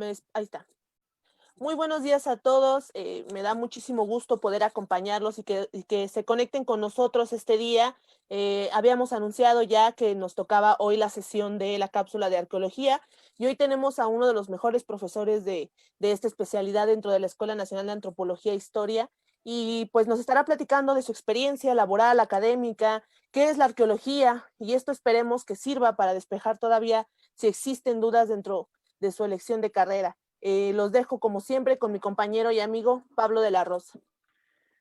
Ahí está. Muy buenos días a todos. Me da muchísimo gusto poder acompañarlos y que se conecten con nosotros este día. Habíamos anunciado ya que nos tocaba hoy la sesión de la cápsula de arqueología y hoy tenemos a uno de los mejores profesores de esta especialidad dentro de la Escuela Nacional de Antropología e Historia y pues nos estará platicando de su experiencia laboral, académica, qué es la arqueología y esto esperemos que sirva para despejar todavía si existen dudas dentro de su elección de carrera. Los dejo como siempre con mi compañero y amigo Pablo de la Rosa.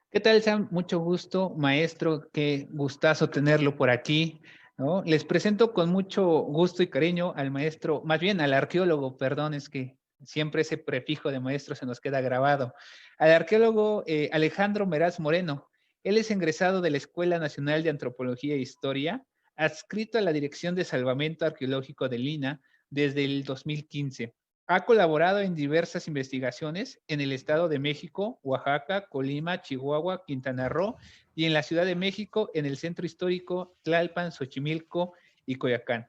¿Qué tal, Sam? Mucho gusto, maestro. Qué gustazo tenerlo por aquí, ¿no? Les presento con mucho gusto y cariño al maestro, más bien al arqueólogo, perdón, es que siempre ese prefijo de maestro se nos queda grabado. Al arqueólogo Alejandro Meraz Moreno. Él es egresado de la Escuela Nacional de Antropología e Historia, adscrito a la Dirección de Salvamento Arqueológico de Lina desde el 2015. Ha colaborado en diversas investigaciones en el Estado de México, Oaxaca, Colima, Chihuahua, Quintana Roo y en la Ciudad de México en el Centro Histórico Tlalpan, Xochimilco y Coyoacán.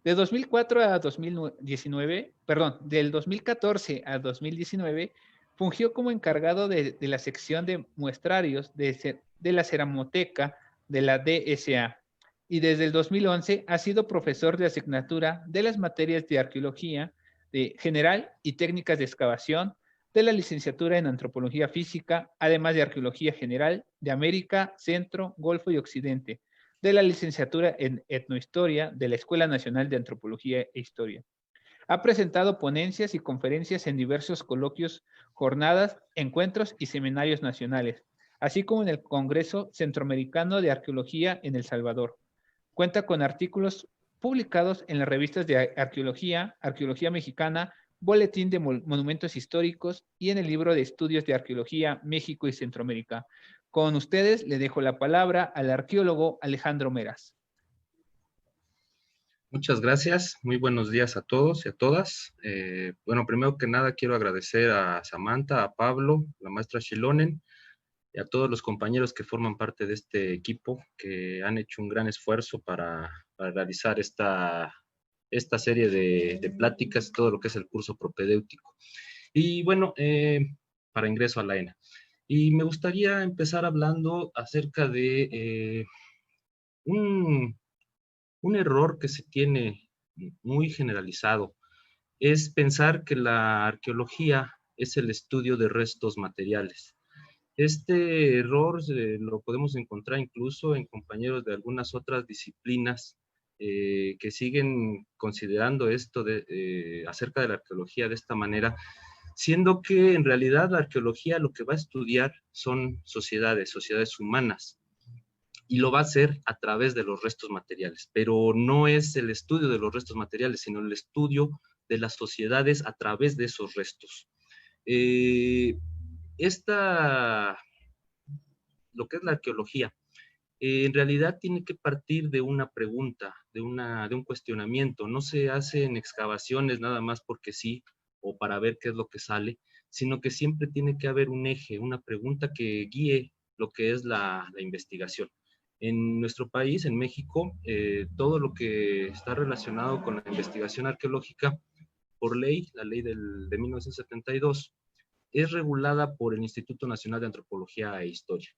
De 2004 a 2019, perdón, del 2014 a 2019, fungió como encargado de la sección de muestrarios de la Ceramoteca de la DSA y desde el 2011 ha sido profesor de asignatura de las materias de arqueología, de general y técnicas de excavación, de la licenciatura en antropología física, además de arqueología general de América, Centro, Golfo y Occidente, de la licenciatura en etnohistoria de la Escuela Nacional de Antropología e Historia. Ha presentado ponencias y conferencias en diversos coloquios, jornadas, encuentros y seminarios nacionales, así como en el Congreso Centroamericano de Arqueología en El Salvador. Cuenta con artículos publicados en las revistas de Arqueología, Arqueología Mexicana, Boletín de Monumentos Históricos y en el libro de Estudios de Arqueología México y Centroamérica. Con ustedes le dejo la palabra al arqueólogo Alejandro Meraz. Muchas gracias, muy buenos días a todos y a todas. Bueno, primero que nada quiero agradecer a Samantha, a Pablo, la maestra Shilonen y a todos los compañeros que forman parte de este equipo que han hecho un gran esfuerzo para realizar esta serie de pláticas, todo lo que es el curso propedéutico. Y bueno, para ingreso a la ENA. Y me gustaría empezar hablando acerca de un error que se tiene muy generalizado es pensar que la arqueología es el estudio de restos materiales. Este error lo podemos encontrar incluso en compañeros de algunas otras disciplinas que siguen considerando esto acerca de la arqueología de esta manera, siendo que en realidad la arqueología lo que va a estudiar son sociedades humanas, y lo va a hacer a través de los restos materiales, pero no es el estudio de los restos materiales, sino el estudio de las sociedades a través de esos restos. Lo que es la arqueología, en realidad tiene que partir de una pregunta, de un cuestionamiento. No se hacen excavaciones nada más porque sí, o para ver qué es lo que sale, sino que siempre tiene que haber un eje, una pregunta que guíe lo que es la investigación. En nuestro país, en México, todo lo que está relacionado con la investigación arqueológica, por ley, la ley de 1972, es regulada por el Instituto Nacional de Antropología e Historia.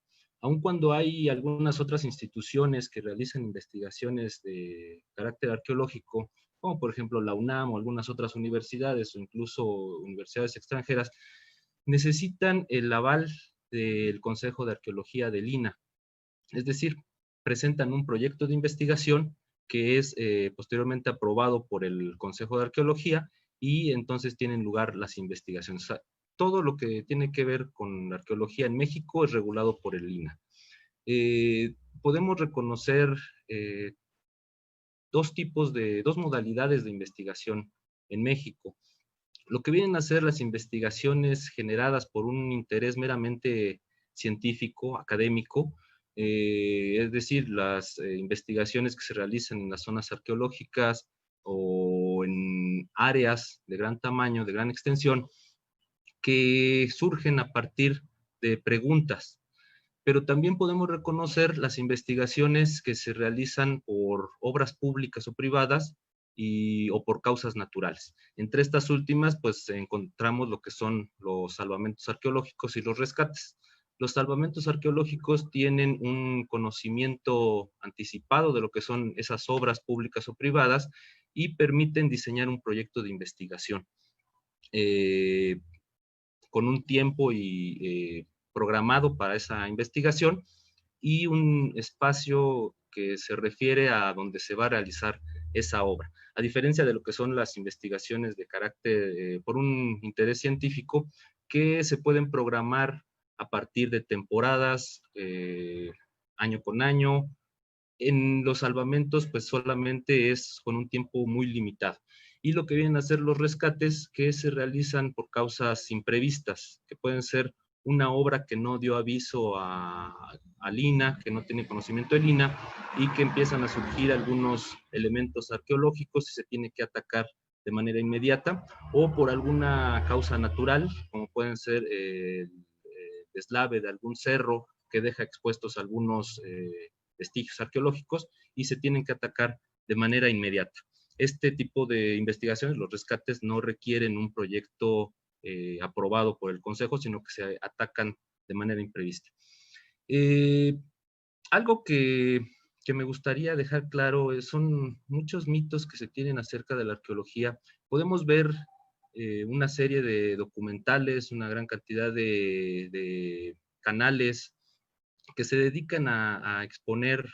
Aun cuando hay algunas otras instituciones que realizan investigaciones de carácter arqueológico, como por ejemplo la UNAM o algunas otras universidades o incluso universidades extranjeras, necesitan el aval del Consejo de Arqueología de Lina. Es decir, presentan un proyecto de investigación que es posteriormente aprobado por el Consejo de Arqueología y entonces tienen lugar las investigaciones. O sea, todo lo que tiene que ver con la arqueología en México es regulado por el INAH. Podemos reconocer dos modalidades de investigación en México. Lo que vienen a ser las investigaciones generadas por un interés meramente científico, académico, es decir, las investigaciones que se realizan en las zonas arqueológicas o en áreas de gran tamaño, de gran extensión, que surgen a partir de preguntas. Pero también podemos reconocer las investigaciones que se realizan por obras públicas o privadas, o por causas naturales. Entre estas últimas, pues encontramos lo que son los salvamentos arqueológicos y los rescates. Los salvamentos arqueológicos tienen un conocimiento anticipado de lo que son esas obras públicas o privadas y permiten diseñar un proyecto de investigación con un tiempo programado para esa investigación y un espacio que se refiere a donde se va a realizar esa obra. A diferencia de lo que son las investigaciones de carácter por un interés científico, que se pueden programar a partir de temporadas, año con año. En los salvamentos, pues solamente es con un tiempo muy limitado. Y lo que vienen a ser los rescates, que se realizan por causas imprevistas, que pueden ser una obra que no dio aviso al INAH, que no tiene conocimiento del INAH, y que empiezan a surgir algunos elementos arqueológicos y se tiene que atacar de manera inmediata, o por alguna causa natural, como pueden ser el deslave de algún cerro que deja expuestos algunos vestigios arqueológicos y se tienen que atacar de manera inmediata. Este tipo de investigaciones, los rescates, no requieren un proyecto aprobado por el Consejo, sino que se atacan de manera imprevista. Algo que me gustaría dejar claro son muchos mitos que se tienen acerca de la arqueología. Podemos ver una serie de documentales, una gran cantidad de canales que se dedican a exponer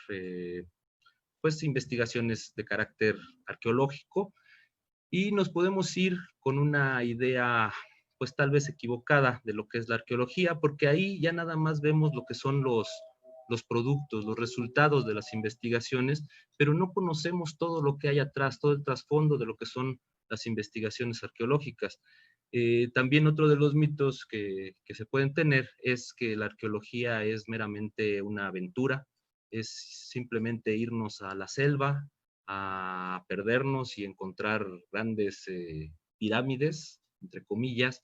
pues investigaciones de carácter arqueológico y nos podemos ir con una idea pues tal vez equivocada de lo que es la arqueología, porque ahí ya nada más vemos lo que son los productos, los resultados de las investigaciones, pero no conocemos todo lo que hay atrás, todo el trasfondo de lo que son las investigaciones arqueológicas. También otro de los mitos que se pueden tener es que la arqueología es meramente una aventura, es simplemente irnos a la selva, a perdernos y encontrar grandes pirámides, entre comillas,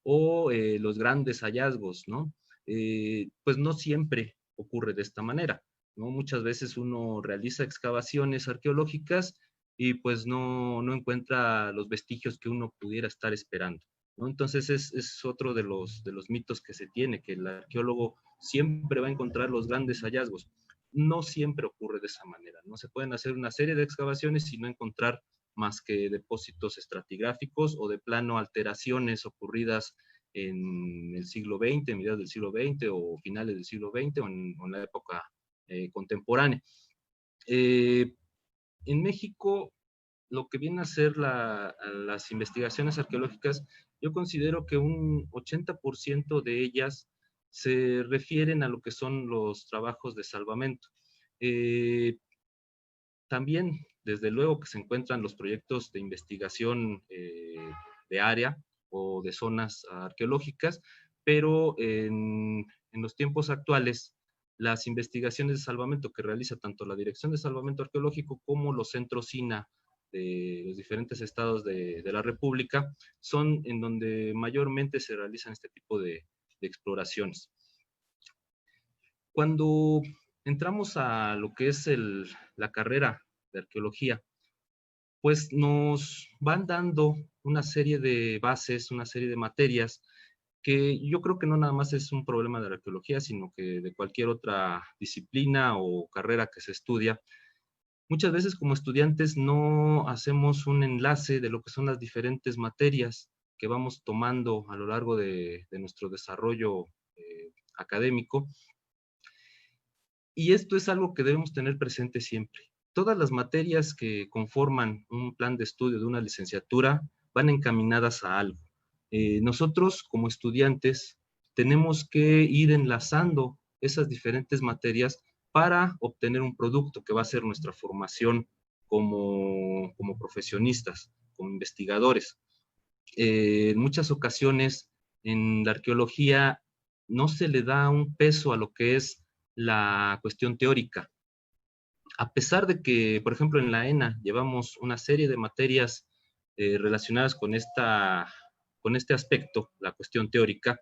o los grandes hallazgos, ¿no? Pues no siempre ocurre de esta manera, ¿no? Muchas veces uno realiza excavaciones arqueológicas y pues no encuentra los vestigios que uno pudiera estar esperando, ¿no? Entonces es otro de los mitos que se tiene, que el arqueólogo siempre va a encontrar los grandes hallazgos. No siempre ocurre de esa manera, ¿no? Se pueden hacer una serie de excavaciones y no encontrar más que depósitos estratigráficos o de plano alteraciones ocurridas en el siglo XX, mediados del siglo XX o finales del siglo XX o en la época contemporánea. En México, lo que viene a ser las investigaciones arqueológicas, yo considero que un 80% de ellas se refieren a lo que son los trabajos de salvamento. También, desde luego, que se encuentran los proyectos de investigación de área o de zonas arqueológicas, pero en los tiempos actuales, las investigaciones de salvamento que realiza tanto la Dirección de Salvamento Arqueológico como los centros SINA de los diferentes estados de la República son en donde mayormente se realizan este tipo de exploraciones. Cuando entramos a lo que es la carrera de arqueología, pues nos van dando una serie de bases, una serie de materias que yo creo que no nada más es un problema de la arqueología, sino que de cualquier otra disciplina o carrera que se estudia. Muchas veces como estudiantes no hacemos un enlace de lo que son las diferentes materias que vamos tomando a lo largo de nuestro desarrollo académico. Y esto es algo que debemos tener presente siempre. Todas las materias que conforman un plan de estudio de una licenciatura van encaminadas a algo. Nosotros como estudiantes tenemos que ir enlazando esas diferentes materias para obtener un producto que va a ser nuestra formación como profesionistas, como investigadores. En muchas ocasiones en la arqueología no se le da un peso a lo que es la cuestión teórica. A pesar de que, por ejemplo, en la ENA llevamos una serie de materias relacionadas con este aspecto, la cuestión teórica,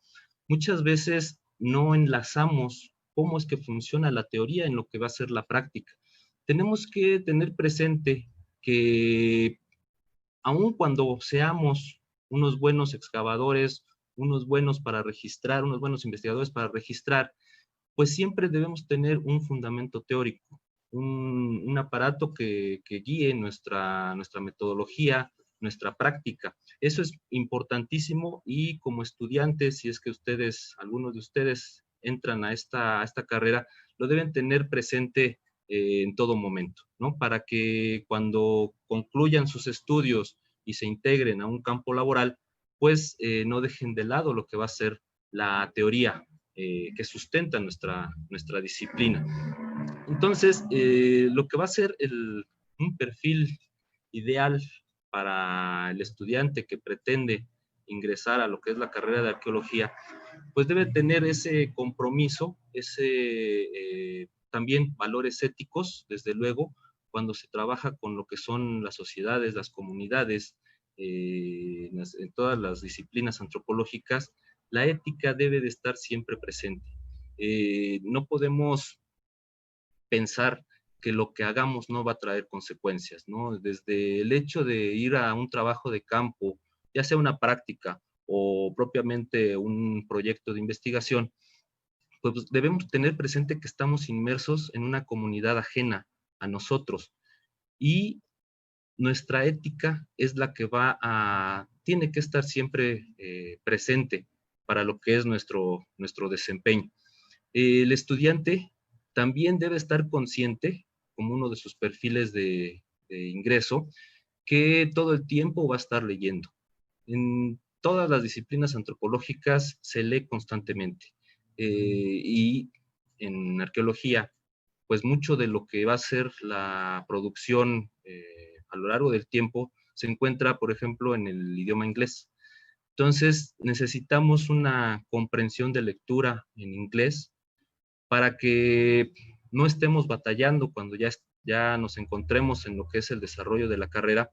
muchas veces no enlazamos cómo es que funciona la teoría en lo que va a ser la práctica. Tenemos que tener presente que aun cuando seamos unos buenos excavadores, unos buenos para registrar, unos buenos investigadores para registrar, pues siempre debemos tener un fundamento teórico, un aparato que guíe nuestra metodología, nuestra práctica. Eso es importantísimo y como estudiantes, si es que ustedes, algunos de ustedes entran a esta carrera, lo deben tener presente en todo momento, ¿no? Para que cuando concluyan sus estudios y se integren a un campo laboral, pues no dejen de lado lo que va a ser la teoría que sustenta nuestra disciplina. Entonces, lo que va a ser un perfil ideal para el estudiante que pretende ingresar a lo que es la carrera de arqueología, pues debe tener ese compromiso, también valores éticos, desde luego, cuando se trabaja con lo que son las sociedades, las comunidades, en todas las disciplinas antropológicas, la ética debe de estar siempre presente. No podemos pensar que lo que hagamos no va a traer consecuencias, ¿no? Desde el hecho de ir a un trabajo de campo, ya sea una práctica o propiamente un proyecto de investigación, pues debemos tener presente que estamos inmersos en una comunidad ajena a nosotros y nuestra ética es la que tiene que estar siempre presente para lo que es nuestro desempeño. El estudiante también debe estar consciente, como uno de sus perfiles de ingreso, que todo el tiempo va a estar leyendo. En todas las disciplinas antropológicas se lee constantemente. Y en arqueología, pues mucho de lo que va a ser la producción a lo largo del tiempo se encuentra, por ejemplo, en el idioma inglés. Entonces, necesitamos una comprensión de lectura en inglés para que no estemos batallando cuando ya nos encontremos en lo que es el desarrollo de la carrera,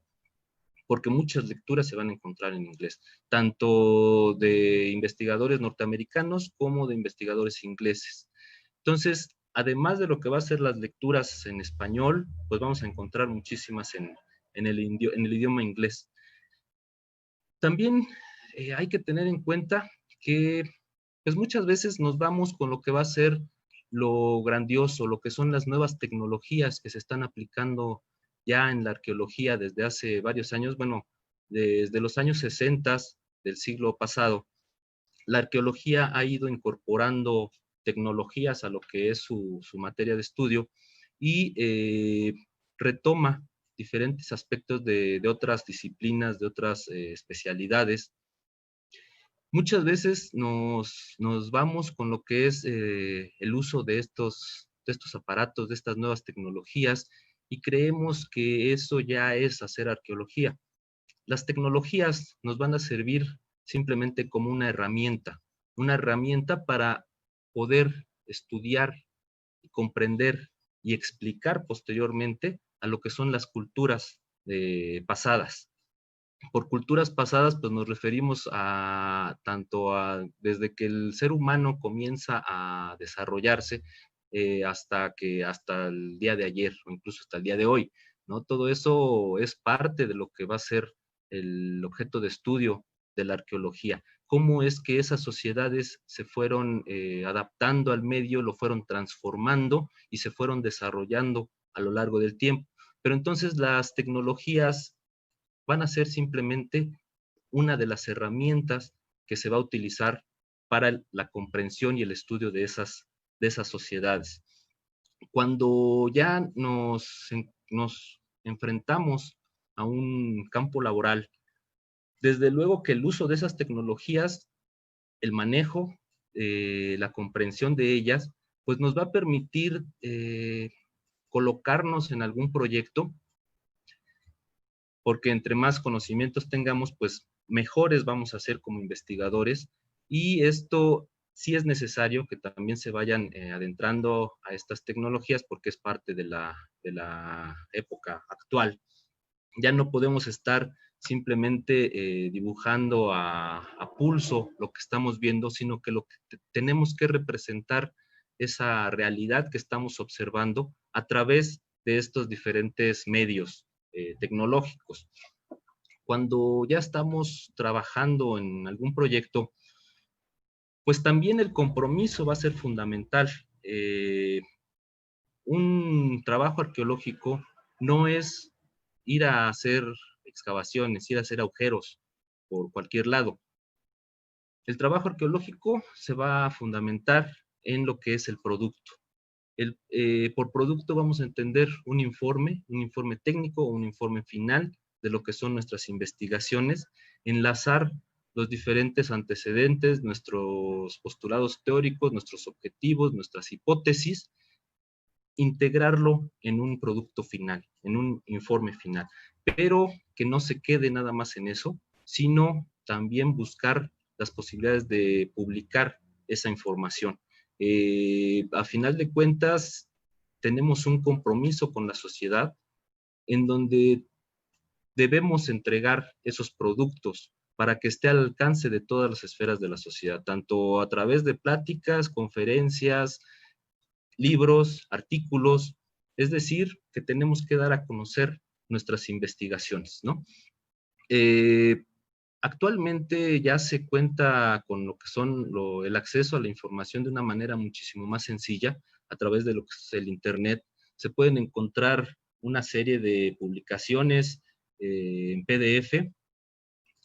porque muchas lecturas se van a encontrar en inglés, tanto de investigadores norteamericanos como de investigadores ingleses. Entonces, además de lo que va a ser las lecturas en español, pues vamos a encontrar muchísimas en el idioma inglés. También hay que tener en cuenta que pues muchas veces nos vamos con lo que va a ser lo grandioso, lo que son las nuevas tecnologías que se están aplicando ya en la arqueología desde hace varios años, bueno, desde los años 60 del siglo pasado. La arqueología ha ido incorporando tecnologías a lo que es su materia de estudio y retoma diferentes aspectos de otras disciplinas, de otras especialidades. Muchas veces nos vamos con lo que es el uso de estos aparatos, de estas nuevas tecnologías, y creemos que eso ya es hacer arqueología. Las tecnologías nos van a servir simplemente como una herramienta para poder estudiar, comprender y explicar posteriormente a lo que son las culturas pasadas. Por culturas pasadas, pues nos referimos desde que el ser humano comienza a desarrollarse hasta el día de ayer o incluso hasta el día de hoy, ¿no? Todo eso es parte de lo que va a ser el objeto de estudio de la arqueología. Cómo es que esas sociedades se fueron adaptando al medio, lo fueron transformando y se fueron desarrollando a lo largo del tiempo. Pero entonces las tecnologías van a ser simplemente una de las herramientas que se va a utilizar para la comprensión y el estudio de esas sociedades. Cuando ya nos enfrentamos a un campo laboral, desde luego que el uso de esas tecnologías, el manejo, la comprensión de ellas, pues nos va a permitir colocarnos en algún proyecto, porque entre más conocimientos tengamos, pues mejores vamos a ser como investigadores, y esto sí es necesario que también se vayan adentrando a estas tecnologías porque es parte de la época actual. Ya no podemos estar simplemente dibujando a pulso lo que estamos viendo, sino que lo que tenemos que representar esa realidad que estamos observando a través de estos diferentes medios tecnológicos. Cuando ya estamos trabajando en algún proyecto, pues también el compromiso va a ser fundamental. Un trabajo arqueológico no es ir a hacer excavaciones, ir a hacer agujeros por cualquier lado. El trabajo arqueológico se va a fundamentar en lo que es el producto. Por producto vamos a entender un informe técnico o un informe final de lo que son nuestras investigaciones, enlazar los diferentes antecedentes, nuestros postulados teóricos, nuestros objetivos, nuestras hipótesis, integrarlo en un producto final, en un informe final, pero que no se quede nada más en eso, sino también buscar las posibilidades de publicar esa información. A final de cuentas, tenemos un compromiso con la sociedad en donde debemos entregar esos productos para que esté al alcance de todas las esferas de la sociedad, tanto a través de pláticas, conferencias, libros, artículos, es decir, que tenemos que dar a conocer nuestras investigaciones, ¿no? Actualmente ya se cuenta con lo que son el acceso a la información de una manera muchísimo más sencilla a través de lo que es el Internet. Se pueden encontrar una serie de publicaciones en PDF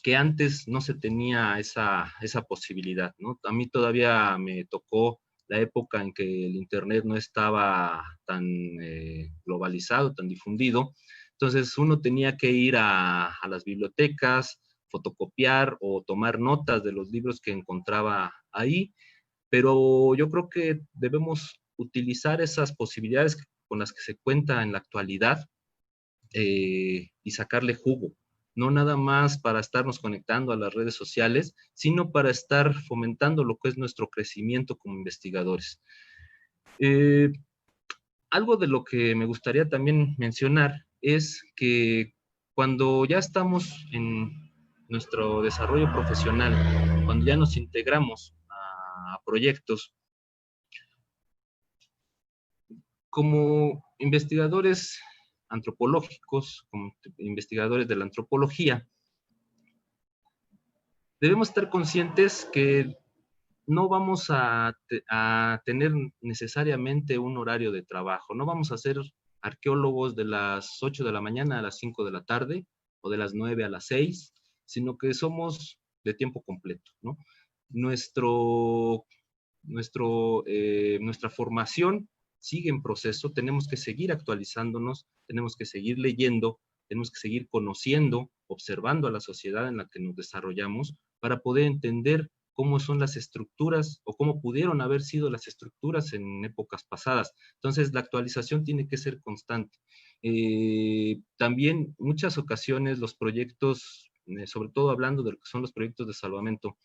que antes no se tenía esa posibilidad, ¿no? A mí todavía me tocó la época en que el Internet no estaba tan globalizado, tan difundido. Entonces uno tenía que ir a las bibliotecas, fotocopiar o tomar notas de los libros que encontraba ahí, pero yo creo que debemos utilizar esas posibilidades con las que se cuenta en la actualidad y sacarle jugo. No nada más para estarnos conectando a las redes sociales, sino para estar fomentando lo que es nuestro crecimiento como investigadores. Algo de lo que me gustaría también mencionar es que cuando ya estamos en nuestro desarrollo profesional, cuando ya nos integramos a proyectos, como investigadores antropológicos, como investigadores de la antropología, debemos estar conscientes que no vamos a tener necesariamente un horario de trabajo, no vamos a ser arqueólogos de las 8 de la mañana a las 5 de la tarde o de las 9 a las 6, sino que somos de tiempo completo, ¿no? Nuestra formación sigue en proceso, tenemos que seguir actualizándonos, tenemos que seguir leyendo, tenemos que seguir conociendo, observando a la sociedad en la que nos desarrollamos para poder entender cómo son las estructuras o cómo pudieron haber sido las estructuras en épocas pasadas. Entonces, la actualización tiene que ser constante. También, muchas ocasiones, los proyectos, sobre todo hablando de lo que son los proyectos de salvamento,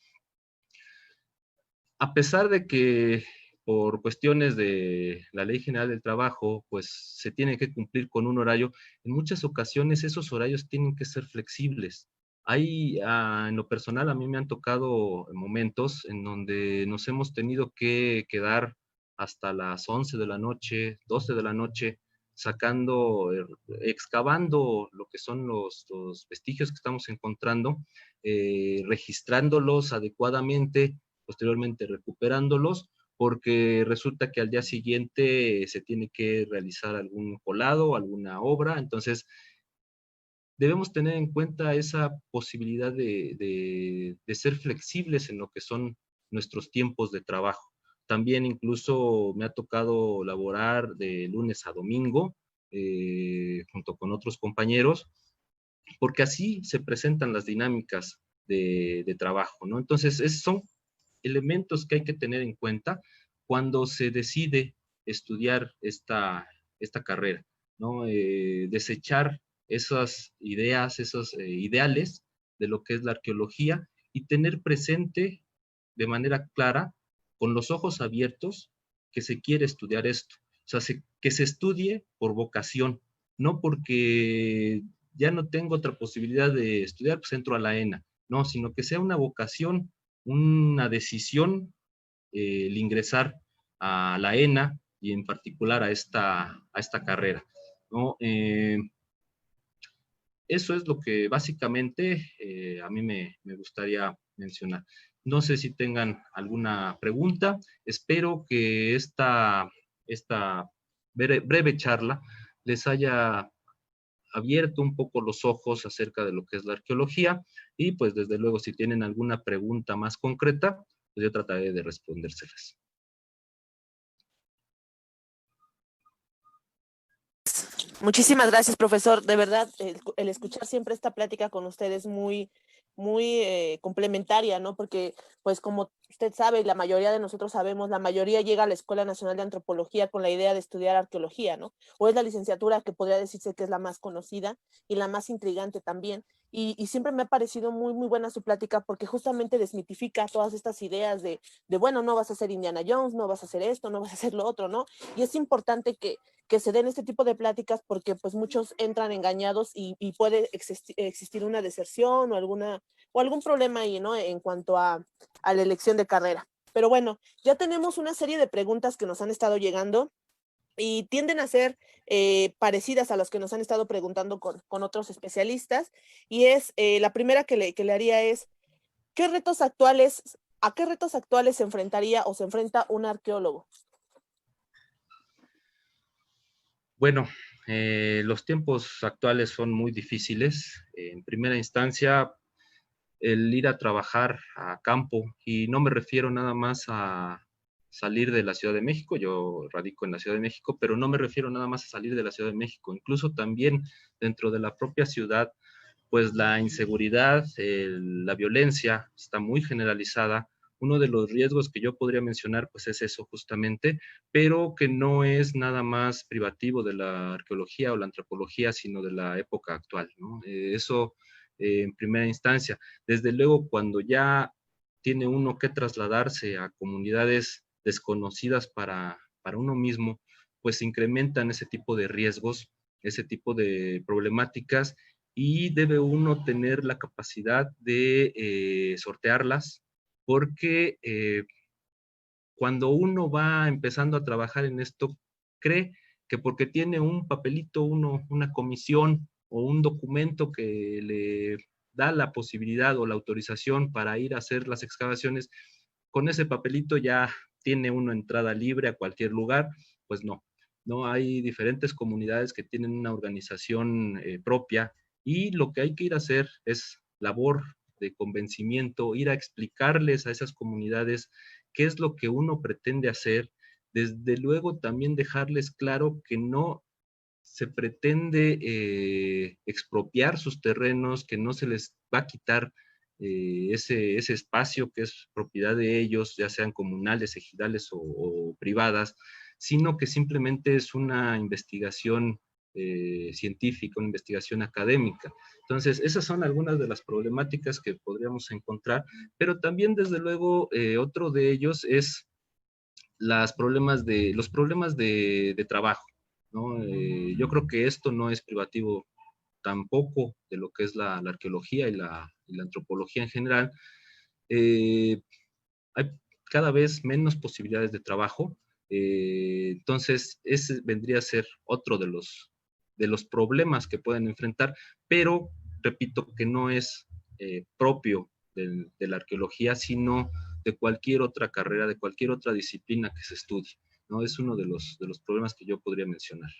a pesar de que por cuestiones de la Ley General del Trabajo, pues se tiene que cumplir con un horario, en muchas ocasiones esos horarios tienen que ser flexibles. En lo personal, a mí me han tocado momentos en donde nos hemos tenido que quedar hasta las 11 de la noche, 12 de la noche, excavando lo que son los vestigios que estamos encontrando, registrándolos adecuadamente, posteriormente recuperándolos, porque resulta que al día siguiente se tiene que realizar algún colado, alguna obra, entonces debemos tener en cuenta esa posibilidad de ser flexibles en lo que son nuestros tiempos de trabajo. También incluso me ha tocado laborar de lunes a domingo, junto con otros compañeros, porque así se presentan las dinámicas de trabajo, ¿no? Entonces, son elementos que hay que tener en cuenta cuando se decide estudiar esta carrera, ¿no? Desechar esas ideas, esos ideales de lo que es la arqueología y tener presente de manera clara, con los ojos abiertos, que se quiere estudiar esto. O sea, que se estudie por vocación, no porque ya no tengo otra posibilidad de estudiar, pues entro a la ENA, no, sino que sea una vocación, una decisión el ingresar a la ENA y en particular a esta carrera, ¿no? eso es lo que básicamente a mí me gustaría mencionar. No sé si tengan alguna pregunta. Espero que esta breve charla les haya abierto un poco los ojos acerca de lo que es la arqueología y pues desde luego si tienen alguna pregunta más concreta, pues yo trataré de respondérselas. Muchísimas gracias, profesor. De verdad, el escuchar siempre esta plática con usted es muy complementaria, ¿no? Porque, pues como usted sabe, y la mayoría de nosotros sabemos, la mayoría llega a la Escuela Nacional de Antropología con la idea de estudiar arqueología, ¿no? O es la licenciatura que podría decirse que es la más conocida y la más intrigante también. Y siempre me ha parecido muy buena su plática porque justamente desmitifica todas estas ideas bueno, no vas a ser Indiana Jones, no vas a hacer esto, no vas a hacer lo otro, ¿no? Y es importante que se den este tipo de pláticas porque pues muchos entran engañados y puede existir una deserción o algún problema ahí, ¿no? En cuanto a la elección de carrera. Pero bueno, ya tenemos una serie de preguntas que nos han estado llegando y tienden a ser parecidas a las que nos han estado preguntando con otros especialistas. Y es, la primera que le haría es, ¿a qué retos actuales se enfrentaría o se enfrenta un arqueólogo? Bueno, los tiempos actuales son muy difíciles. En primera instancia, el ir a trabajar a campo, y no me refiero nada más a salir de la Ciudad de México, yo radico en la Ciudad de México, pero no me refiero nada más a salir de la Ciudad de México, incluso también dentro de la propia ciudad, pues la inseguridad, la violencia está muy generalizada. Uno de los riesgos que yo podría mencionar, pues es eso justamente, pero que no es nada más privativo de la arqueología o la antropología, sino de la época actual, ¿no? Eso en primera instancia. Desde luego, cuando ya tiene uno que trasladarse a comunidades desconocidas para uno mismo, pues se incrementan ese tipo de riesgos, ese tipo de problemáticas, y debe uno tener la capacidad de sortearlas, porque cuando uno va empezando a trabajar en esto, cree que porque tiene un papelito, una comisión o un documento que le da la posibilidad o la autorización para ir a hacer las excavaciones, con ese papelito ya tiene uno entrada libre a cualquier lugar. Pues no, no, hay diferentes comunidades que tienen una organización propia, y lo que hay que ir a hacer es labor de convencimiento, ir a explicarles a esas comunidades qué es lo que uno pretende hacer. Desde luego también dejarles claro que no se pretende expropiar sus terrenos, que no se les va a quitar ese espacio que es propiedad de ellos, ya sean comunales, ejidales o privadas, sino que simplemente es una investigación científica, una investigación académica. Entonces, esas son algunas de las problemáticas que podríamos encontrar, pero también, desde luego, otro de ellos es los problemas de trabajo, ¿no? Yo creo que esto no es privativo tampoco de lo que es la arqueología y la antropología en general. Eh, Hay cada vez menos posibilidades de trabajo, entonces ese vendría a ser otro de los problemas que pueden enfrentar, pero repito que no es propio de la arqueología, sino de cualquier otra carrera, de cualquier otra disciplina que se estudie, ¿no? Es uno de los problemas que yo podría mencionar.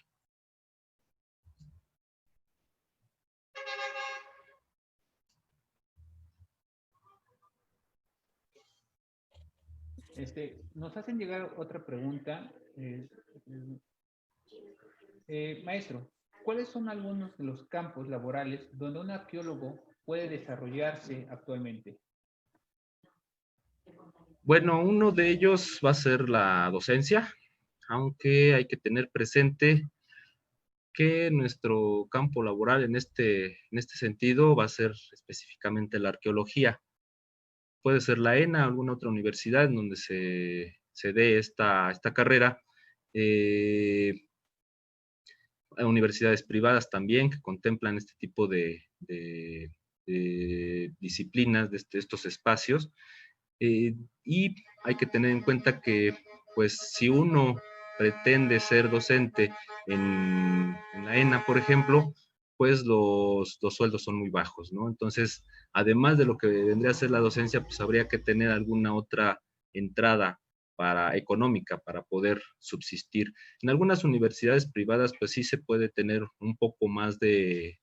Nos hacen llegar otra pregunta. Maestro, ¿cuáles son algunos de los campos laborales donde un arqueólogo puede desarrollarse actualmente? Bueno, uno de ellos va a ser la docencia, aunque hay que tener presente que nuestro campo laboral en este sentido va a ser específicamente la arqueología. Puede ser la ENA, alguna otra universidad en donde se dé esta carrera. Universidades privadas también que contemplan este tipo de disciplinas, de estos espacios. Y hay que tener en cuenta que, pues, si uno pretende ser docente en la ENA, por ejemplo, pues los sueldos son muy bajos, ¿no? Entonces, además de lo que vendría a ser la docencia, pues habría que tener alguna otra entrada económica para poder subsistir. En algunas universidades privadas, pues sí se puede tener un poco más de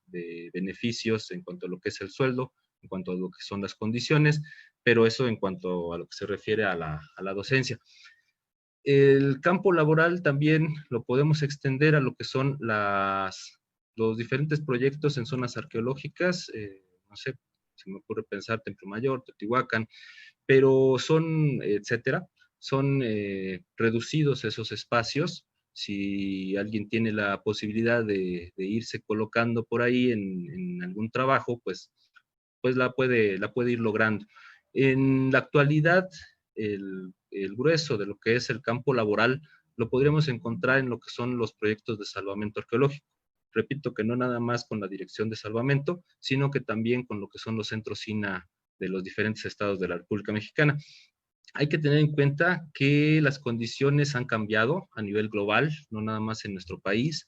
beneficios en cuanto a lo que es el sueldo, en cuanto a lo que son las condiciones, pero eso en cuanto a lo que se refiere a la docencia. El campo laboral también lo podemos extender a lo que son los diferentes proyectos en zonas arqueológicas, no sé, se me ocurre pensar Templo Mayor, Teotihuacán, pero son, etcétera, son reducidos esos espacios. Si alguien tiene la posibilidad de irse colocando por ahí en algún trabajo, pues la puede ir logrando. En la actualidad, el grueso de lo que es el campo laboral lo podríamos encontrar en lo que son los proyectos de salvamento arqueológico. Repito que no nada más con la Dirección de Salvamento, sino que también con lo que son los centros SINA de los diferentes estados de la República Mexicana. Hay que tener en cuenta que las condiciones han cambiado a nivel global, no nada más en nuestro país.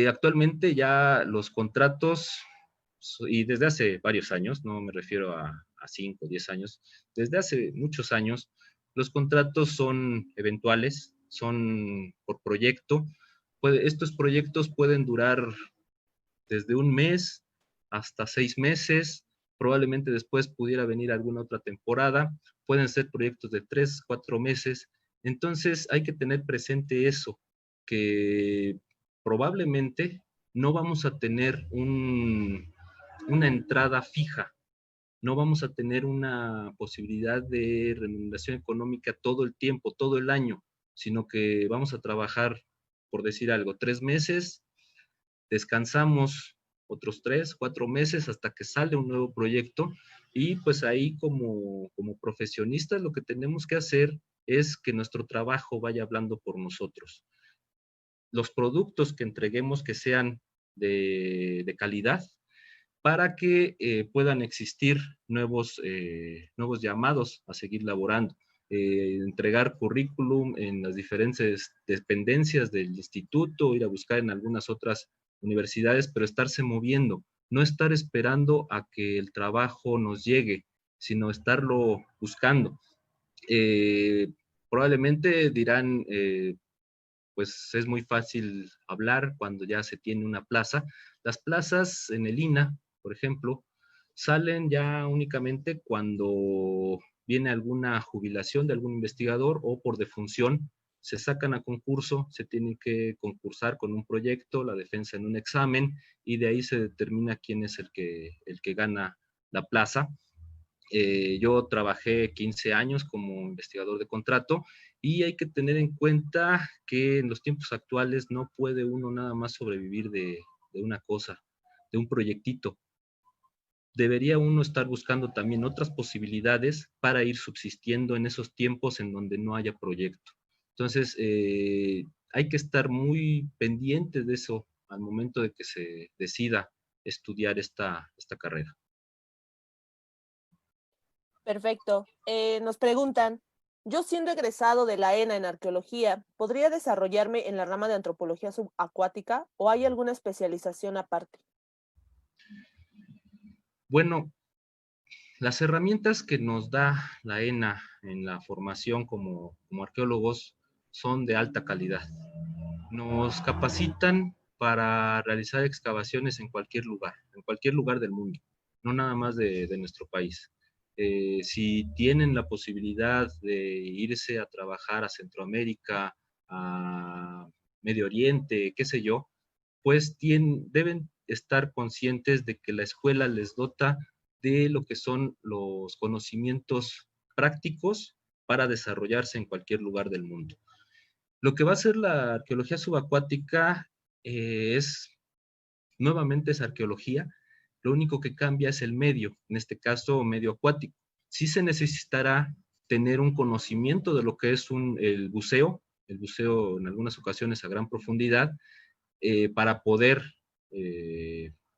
Actualmente ya los contratos, y desde hace varios años, no me refiero a 5 o 10 años, desde hace muchos años, los contratos son eventuales, son por proyecto. Estos proyectos pueden durar desde un mes hasta 6 meses, probablemente después pudiera venir alguna otra temporada, pueden ser proyectos de 3, 4 meses, entonces hay que tener presente eso, que probablemente no vamos a tener una entrada fija, no vamos a tener una posibilidad de remuneración económica todo el tiempo, todo el año, sino que vamos a trabajar, por decir algo, 3 meses, descansamos otros 3, 4 meses hasta que sale un nuevo proyecto y pues ahí como profesionistas lo que tenemos que hacer es que nuestro trabajo vaya hablando por nosotros. Los productos que entreguemos que sean de calidad para que puedan existir nuevos llamados a seguir laborando. Entregar currículum en las diferentes dependencias del instituto, ir a buscar en algunas otras universidades, pero estarse moviendo, no estar esperando a que el trabajo nos llegue, sino estarlo buscando. Eh, Probablemente dirán, pues es muy fácil hablar cuando ya se tiene una plaza. Las plazas en el INA, por ejemplo, salen ya únicamente cuando viene alguna jubilación de algún investigador o por defunción, se sacan a concurso, se tienen que concursar con un proyecto, la defensa en un examen, y de ahí se determina quién es el que gana la plaza. Yo trabajé 15 años como investigador de contrato y hay que tener en cuenta que en los tiempos actuales no puede uno nada más sobrevivir de una cosa, de un proyectito. Debería uno estar buscando también otras posibilidades para ir subsistiendo en esos tiempos en donde no haya proyecto. Entonces, hay que estar muy pendiente de eso al momento de que se decida estudiar esta carrera. Perfecto. Nos preguntan, yo siendo egresado de la ENA en arqueología, ¿podría desarrollarme en la rama de antropología subacuática o hay alguna especialización aparte? Bueno, las herramientas que nos da la ENA en la formación como arqueólogos son de alta calidad. Nos capacitan para realizar excavaciones en cualquier lugar del mundo, no nada más de nuestro país. Si tienen la posibilidad de irse a trabajar a Centroamérica, a Medio Oriente, qué sé yo, pues deben estar conscientes de que la escuela les dota de lo que son los conocimientos prácticos para desarrollarse en cualquier lugar del mundo. Lo que va a ser la arqueología subacuática es, nuevamente es arqueología, lo único que cambia es el medio, en este caso medio acuático. Sí se necesitará tener un conocimiento de lo que es el buceo en algunas ocasiones a gran profundidad, para poder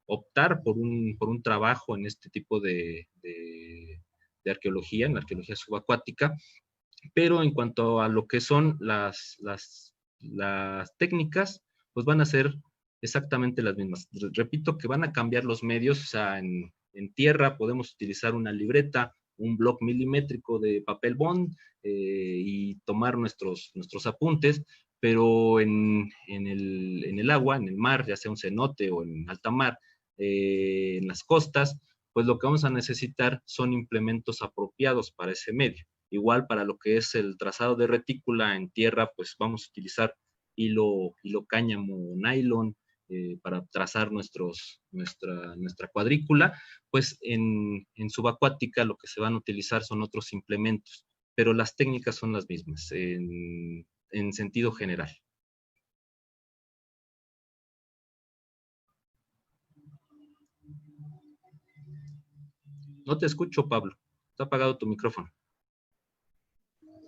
optar por un trabajo en este tipo de arqueología, en la arqueología subacuática, pero en cuanto a lo que son las técnicas, pues van a ser exactamente las mismas. Repito que van a cambiar los medios, o sea, en tierra podemos utilizar una libreta, un bloc milimétrico de papel bond y tomar nuestros apuntes, pero en el agua, en el mar, ya sea un cenote o en alta mar, en las costas, pues lo que vamos a necesitar son implementos apropiados para ese medio. Igual para lo que es el trazado de retícula en tierra, pues vamos a utilizar hilo cáñamo, nylon, para trazar nuestra cuadrícula, pues en subacuática lo que se van a utilizar son otros implementos, pero las técnicas son las mismas en sentido general. No te escucho, Pablo. Está apagado tu micrófono.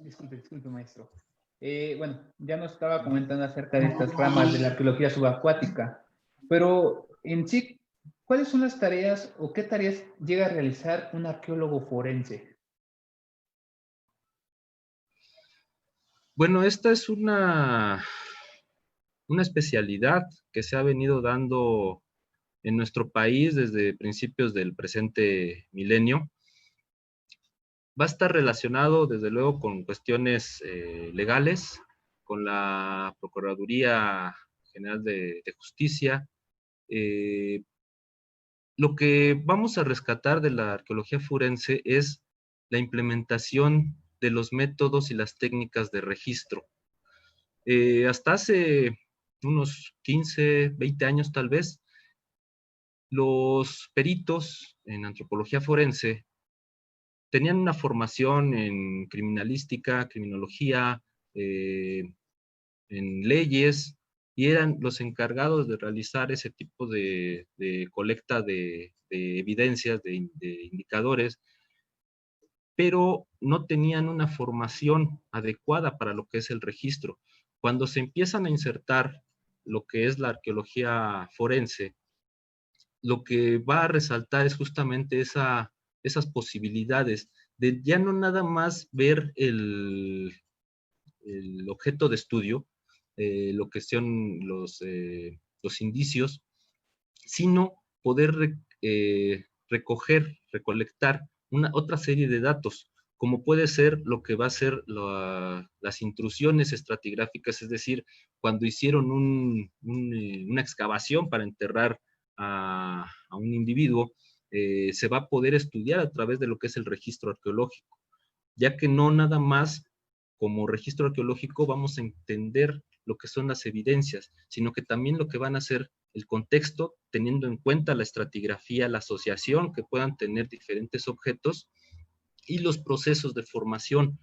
Disculpe, maestro. Bueno, ya nos estaba comentando acerca de estas ramas de la arqueología subacuática, pero en sí, ¿cuáles son las tareas o qué tareas llega a realizar un arqueólogo forense? Bueno, esta es una especialidad que se ha venido dando en nuestro país desde principios del presente milenio. Va a estar relacionado, desde luego, con cuestiones legales, con la Procuraduría General de Justicia. Lo que vamos a rescatar de la arqueología forense es la implementación de los métodos y las técnicas de registro. Hasta hace unos 15, 20 años tal vez, los peritos en antropología forense tenían una formación en criminalística, criminología, en leyes, y eran los encargados de realizar ese tipo de colecta de evidencias, de indicadores, pero no tenían una formación adecuada para lo que es el registro. Cuando se empiezan a insertar lo que es la arqueología forense, lo que va a resaltar es justamente esas posibilidades de ya no nada más ver el objeto de estudio, lo que son los indicios, sino poder recolectar otra serie de datos, como puede ser lo que va a ser las intrusiones estratigráficas, es decir, cuando hicieron una excavación para enterrar a un individuo, se va a poder estudiar a través de lo que es el registro arqueológico, ya que no nada más como registro arqueológico vamos a entender lo que son las evidencias, sino que también lo que van a ser el contexto, teniendo en cuenta la estratigrafía, la asociación que puedan tener diferentes objetos y los procesos de formación,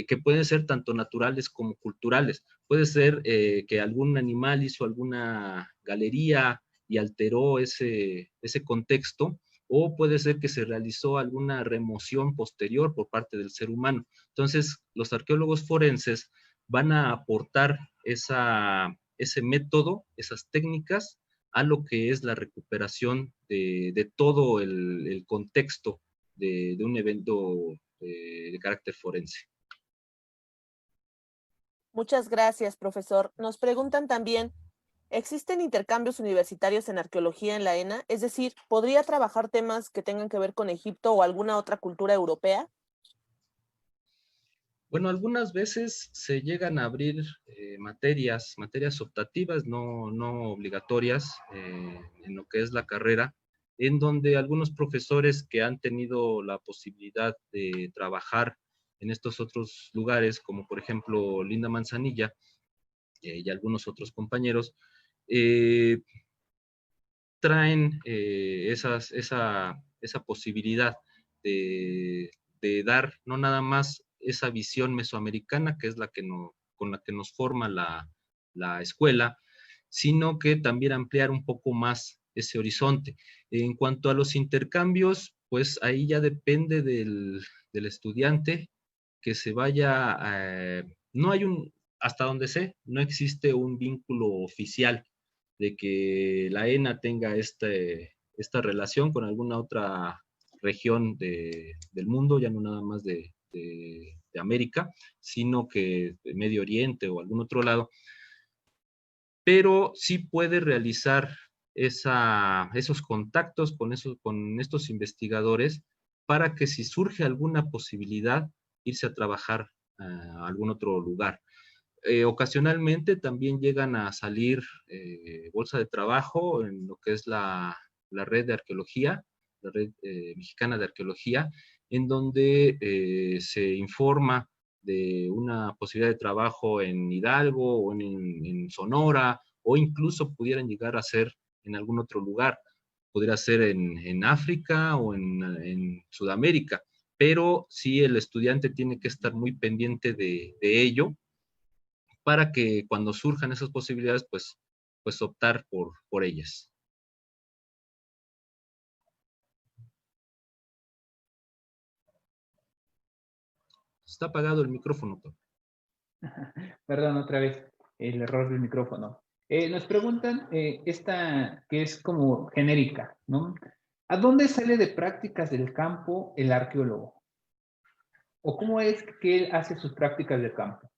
que pueden ser tanto naturales como culturales. Puede ser que algún animal hizo alguna galería y alteró ese contexto, o puede ser que se realizó alguna remoción posterior por parte del ser humano. Entonces, los arqueólogos forenses van a aportar ese método, esas técnicas, a lo que es la recuperación de todo el contexto de un evento de carácter forense. Muchas gracias, profesor. Nos preguntan también, ¿existen intercambios universitarios en arqueología en la ENA? Es decir, ¿podría trabajar temas que tengan que ver con Egipto o alguna otra cultura europea? Bueno, algunas veces se llegan a abrir materias optativas, no obligatorias, en lo que es la carrera, en donde algunos profesores que han tenido la posibilidad de trabajar en estos otros lugares, como por ejemplo Linda Manzanilla y algunos otros compañeros, traen esa posibilidad de dar no nada más esa visión mesoamericana, que es con la que nos forma la escuela, sino que también ampliar un poco más ese horizonte. En cuanto a los intercambios, pues ahí ya depende del estudiante que se vaya, no hay hasta donde sé, no existe un vínculo oficial de que la ENA tenga esta relación con alguna otra región del mundo, ya no nada más de América, sino que de Medio Oriente o algún otro lado. pero sí puede realizar esos contactos con estos investigadores para que si surge alguna posibilidad, irse a trabajar a algún otro lugar. Ocasionalmente también llegan a salir bolsa de trabajo en lo que es la red de arqueología, la red mexicana de arqueología, en donde se informa de una posibilidad de trabajo en Hidalgo o en Sonora, o incluso pudieran llegar a ser en algún otro lugar. Podría ser en África o en Sudamérica, pero sí el estudiante tiene que estar muy pendiente de ello para que cuando surjan esas posibilidades, pues optar por ellas. Está apagado el micrófono, Tom. Perdón, otra vez, el error del micrófono. Nos preguntan esta que es como genérica, ¿no? ¿A dónde sale de prácticas del campo el arqueólogo? ¿O cómo es que él hace sus prácticas de campo?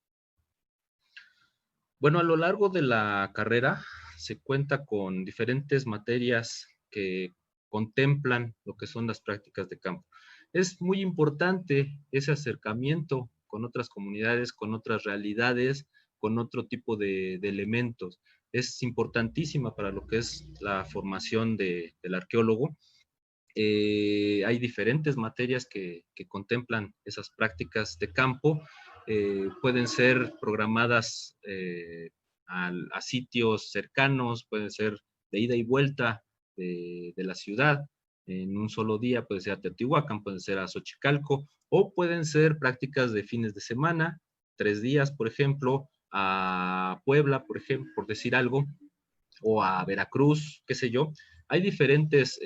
Bueno, a lo largo de la carrera se cuenta con diferentes materias que contemplan lo que son las prácticas de campo. Es muy importante ese acercamiento con otras comunidades, con otras realidades, con otro tipo de elementos. Es importantísima para lo que es la formación del arqueólogo. Hay diferentes materias que contemplan esas prácticas de campo. Pueden ser programadas a sitios cercanos, pueden ser de ida y vuelta de la ciudad en un solo día, puede ser a Teotihuacán, pueden ser a Xochicalco, o pueden ser prácticas de fines de semana, 3 días, por ejemplo, a Puebla, por ejemplo, por decir algo, o a Veracruz, qué sé yo. Hay diferentes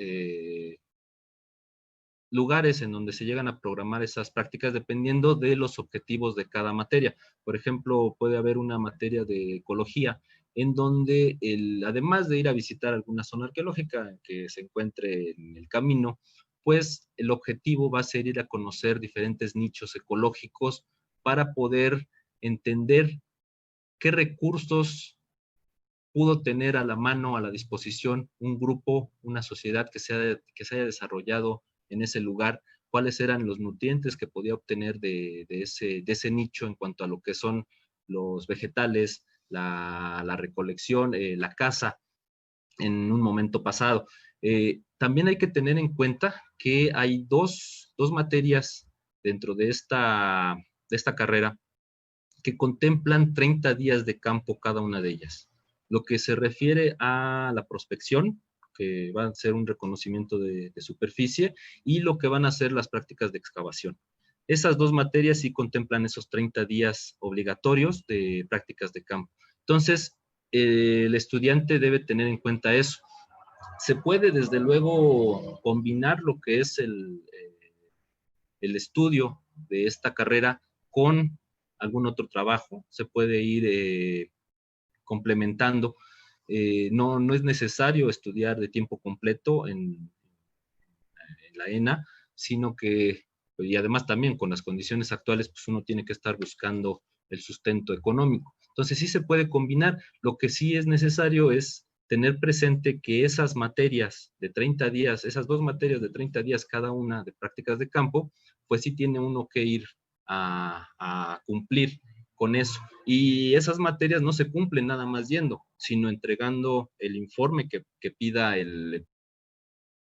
lugares en donde se llegan a programar esas prácticas dependiendo de los objetivos de cada materia. Por ejemplo, puede haber una materia de ecología en donde, además de ir a visitar alguna zona arqueológica que se encuentre en el camino, pues el objetivo va a ser ir a conocer diferentes nichos ecológicos para poder entender qué recursos pudo tener a la mano, a la disposición, un grupo, una sociedad que se haya desarrollado en ese lugar, cuáles eran los nutrientes que podía obtener de ese nicho en cuanto a lo que son los vegetales, la recolección, la caza en un momento pasado. También hay que tener en cuenta que hay dos materias dentro de esta carrera que contemplan 30 días de campo cada una de ellas. Lo que se refiere a la prospección, que va a ser un reconocimiento de superficie, y lo que van a ser las prácticas de excavación. Esas dos materias sí contemplan esos 30 días obligatorios de prácticas de campo. Entonces, el estudiante debe tener en cuenta eso. Se puede, desde luego, combinar lo que es el estudio de esta carrera con algún otro trabajo. Se puede ir complementando. No es necesario estudiar de tiempo completo en la ENA, sino que, y además también con las condiciones actuales, pues uno tiene que estar buscando el sustento económico. Entonces sí se puede combinar. Lo que sí es necesario es tener presente que esas materias de 30 días, esas dos materias de 30 días cada una de prácticas de campo, pues sí tiene uno que ir a cumplir con eso. Y esas materias no se cumplen nada más yendo, sino entregando el informe que pida el